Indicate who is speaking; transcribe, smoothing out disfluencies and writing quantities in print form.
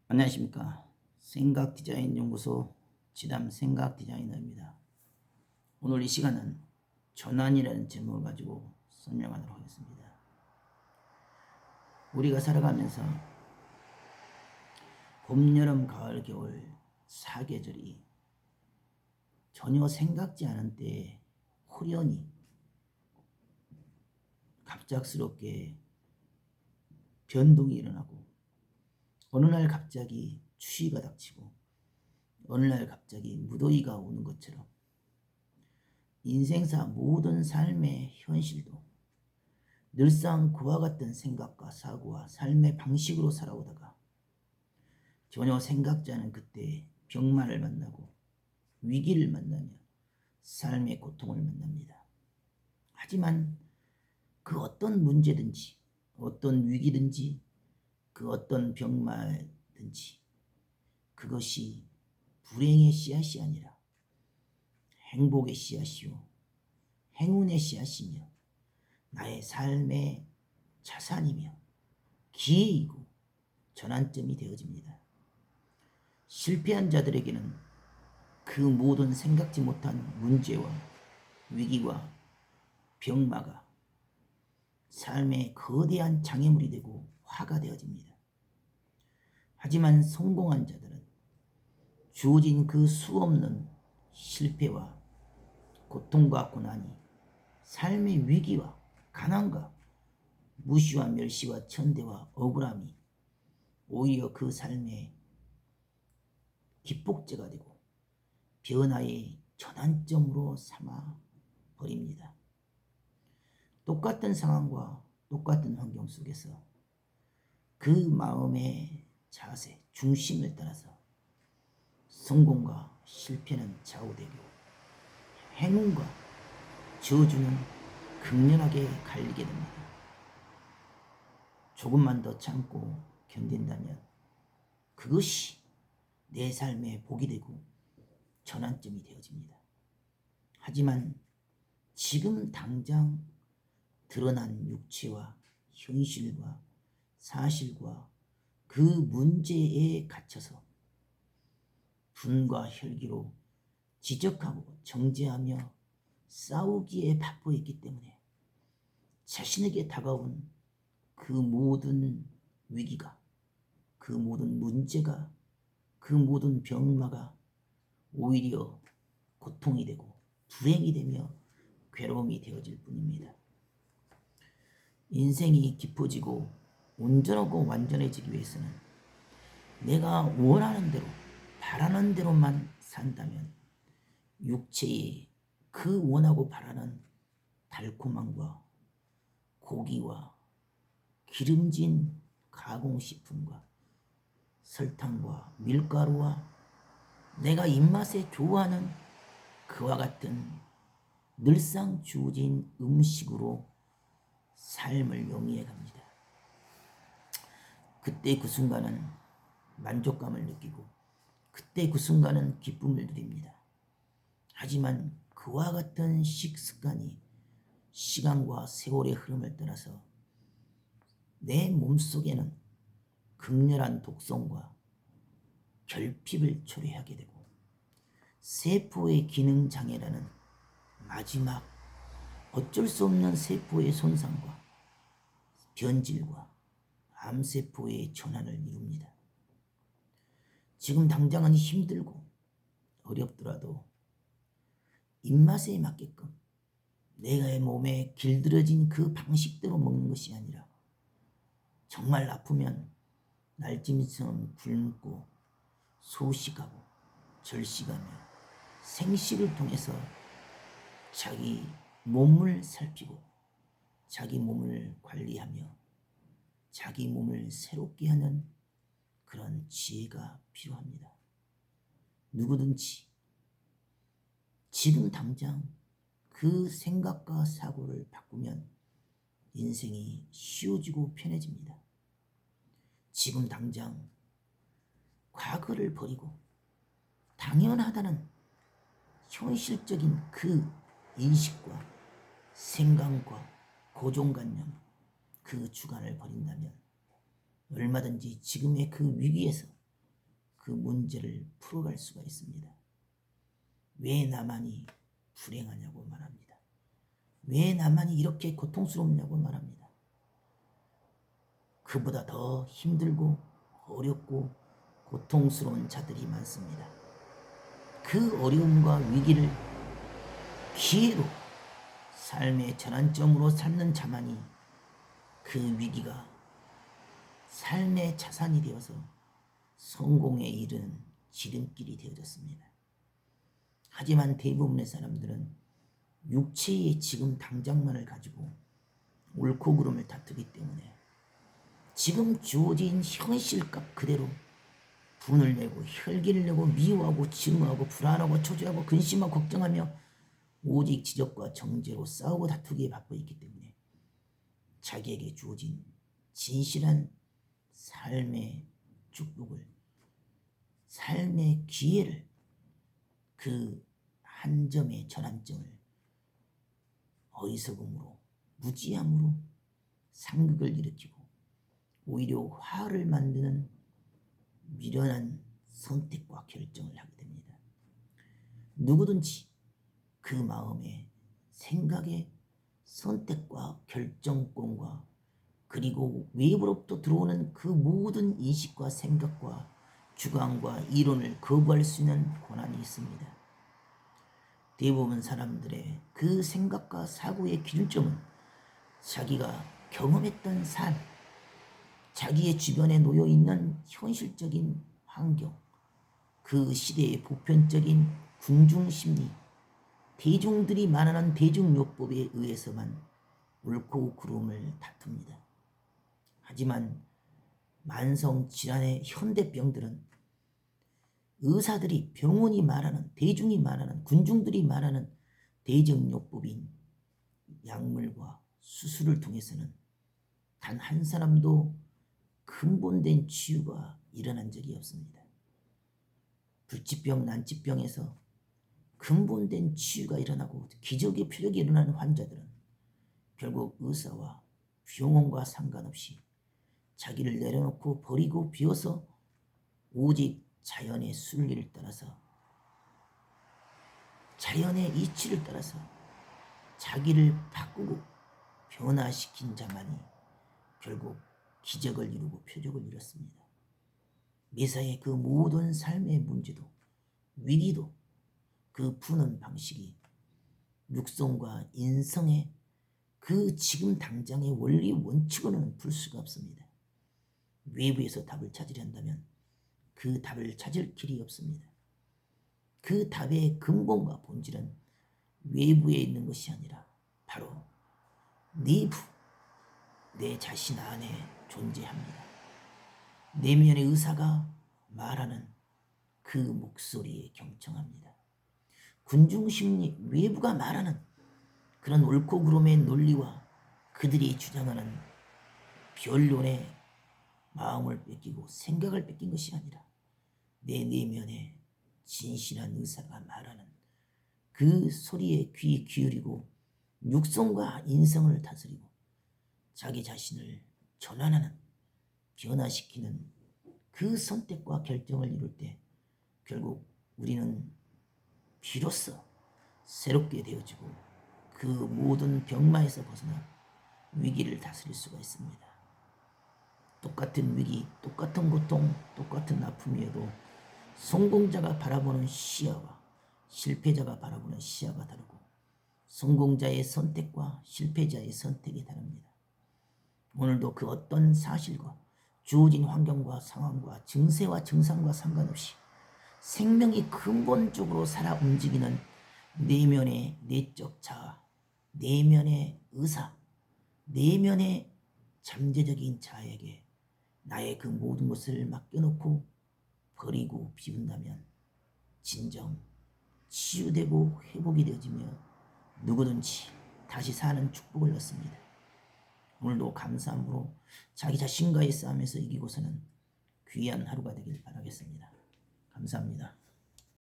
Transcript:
Speaker 1: 안녕하십니까. 생각디자인연구소 지담 생각디자이너입니다. 오늘 이 시간은 전환이라는 제목을 가지고 설명하도록 하겠습니다. 우리가 살아가면서 봄, 여름, 가을, 겨울 4계절이 전혀 생각지 않은 때에 호련히 갑작스럽게 변동이 일어나고 어느 날 갑자기 추위가 닥치고 어느 날 갑자기 무더위가 오는 것처럼 인생사 모든 삶의 현실도 늘상 그와 같은 생각과 사고와 삶의 방식으로 살아오다가 전혀 생각지 않은 그때 병마를 만나고 위기를 만나며 삶의 고통을 만납니다. 하지만 그 어떤 문제든지 어떤 위기든지 그 어떤 병마든지 그것이 불행의 씨앗이 아니라 행복의 씨앗이요 행운의 씨앗이며 나의 삶의 자산이며 기회이고 전환점이 되어집니다. 실패한 자들에게는 그 모든 생각지 못한 문제와 위기와 병마가 삶의 거대한 장애물이 되고 화가 되어집니다. 하지만 성공한 자들은 주어진 그 수없는 실패와 고통과 고난이 삶의 위기와 가난과 무시와 멸시와 천대와 억울함이 오히려 그 삶의 기폭제가 되고 변화의 전환점으로 삼아 버립니다. 똑같은 상황과 똑같은 환경 속에서 그 마음의 자세, 중심을 따라서 성공과 실패는 좌우되고 행운과 저주는 극렬하게 갈리게 됩니다. 조금만 더 참고 견딘다면 그것이 내 삶의 복이 되고 전환점이 되어집니다. 하지만 지금 당장 드러난 육체와 현실과 사실과 그 문제에 갇혀서 분과 혈기로 지적하고 정죄하며 싸우기에 바빠 있기 때문에 자신에게 다가온 그 모든 위기가, 그 모든 문제가, 그 모든 병마가 오히려 고통이 되고 불행이 되며 괴로움이 되어질 뿐입니다. 인생이 깊어지고 온전하고 완전해지기 위해서는 내가 원하는 대로 바라는 대로만 산다면 육체의 그 원하고 바라는 달콤함과 고기와 기름진 가공식품과 설탕과 밀가루와 내가 입맛에 좋아하는 그와 같은 늘상 주어진 음식으로 삶을 영위해 갑니다. 그때 그 순간은 만족감을 느끼고 그때 그 순간은 기쁨을 누립니다. 하지만 그와 같은 식습관이 시간과 세월의 흐름을 따라서 내 몸속에는 극렬한 독성과 결핍을 초래하게 되고 세포의 기능 장애라는 마지막 어쩔 수 없는 세포의 손상과 변질과 암세포의 전환을 이룹니다. 지금 당장은 힘들고 어렵더라도 입맛에 맞게끔 내가 몸에 길들여진 그 방식대로 먹는 것이 아니라 정말 아프면 날짐승처럼 굶고 소식하고 절식하며 생식을 통해서 자기 몸을 살피고 자기 몸을 관리하며 자기 몸을 새롭게 하는 그런 지혜가 필요합니다. 누구든지 지금 당장 그 생각과 사고를 바꾸면 인생이 쉬워지고 편해집니다. 지금 당장 과거를 버리고 당연하다는 현실적인 그 인식과 생각과 고정관념, 그 주관을 버린다면 얼마든지 지금의 그 위기에서 그 문제를 풀어갈 수가 있습니다. 왜 나만이 불행하냐고 말합니다. 왜 나만이 이렇게 고통스럽냐고 말합니다. 그보다 더 힘들고 어렵고 고통스러운 자들이 많습니다. 그 어려움과 위기를 기회로 삶의 전환점으로 삼는 자만이 그 위기가 삶의 자산이 되어서 성공에 이르는 지름길이 되어졌습니다. 하지만 대부분의 사람들은 육체의 지금 당장만을 가지고 옳고 그름을 다투기 때문에 지금 주어진 현실값 그대로 분을 내고 혈기를 내고 미워하고 증오하고 불안하고 초조하고 근심하고 걱정하며 오직 지적과 정죄로 싸우고 다투기에 바빠 있기 때문에 자기에게 주어진 진실한 삶의 축복을, 삶의 기회를, 그 한 점의 전환점을 어리석음으로 무지함으로 상극을 일으키고 오히려 화를 만드는 미련한 선택과 결정을 하게 됩니다. 누구든지 그 마음의 생각의 선택과 결정권과 그리고 외부로부터 들어오는 그 모든 인식과 생각과 주관과 이론을 거부할 수 있는 권한이 있습니다. 대부분 사람들의 그 생각과 사고의 기준점은 자기가 경험했던 삶, 자기의 주변에 놓여 있는 현실적인 환경, 그 시대의 보편적인 군중심리, 대중들이 말하는 대중요법에 의해서만 옳고 그름을 다툽니다. 하지만 만성질환의 현대병들은 의사들이, 병원이 말하는, 대중이 말하는, 군중들이 말하는 대중요법인 약물과 수술을 통해서는 단 한 사람도 근본된 치유가 일어난 적이 없습니다. 불치병, 난치병에서 근본된 치유가 일어나고 기적의 표적이 일어나는 환자들은 결국 의사와 병원과 상관없이 자기를 내려놓고 버리고 비워서 오직 자연의 순리를 따라서, 자연의 이치를 따라서 자기를 바꾸고 변화시킨 자만이 결국 기적을 이루고 표적을 이뤘습니다. 매사의 그 모든 삶의 문제도 위기도 그 푸는 방식이 육성과 인성의 그 지금 당장의 원리 원칙으로는 풀 수가 없습니다. 외부에서 답을 찾으려 한다면 그 답을 찾을 길이 없습니다. 그 답의 근본과 본질은 외부에 있는 것이 아니라 바로 내부, 내 자신 안에 존재합니다. 내면의 의사가 말하는 그 목소리에 경청합니다. 군중심리, 외부가 말하는 그런 옳고 그름의 논리와 그들이 주장하는 변론의 마음을 뺏기고 생각을 뺏긴 것이 아니라 내 내면의 진실한 의사가 말하는 그 소리에 귀 기울이고 육성과 인성을 다스리고 자기 자신을 전환하는, 변화시키는 그 선택과 결정을 이룰 때 결국 우리는 비로소 새롭게 되어지고 그 모든 병마에서 벗어나 위기를 다스릴 수가 있습니다. 똑같은 위기, 똑같은 고통, 똑같은 아픔이어도 성공자가 바라보는 시야와 실패자가 바라보는 시야가 다르고 성공자의 선택과 실패자의 선택이 다릅니다. 오늘도 그 어떤 사실과 주어진 환경과 상황과 증세와 증상과 상관없이 생명이 근본적으로 살아 움직이는 내면의 내적 자아, 내면의 의사, 내면의 잠재적인 자아에게 나의 그 모든 것을 맡겨놓고 버리고 비운다면 진정 치유되고 회복이 되어지며 누구든지 다시 사는 축복을 얻습니다. 오늘도 감사함으로 자기 자신과의 싸움에서 이기고서는 귀한 하루가 되길 바라겠습니다. 감사합니다.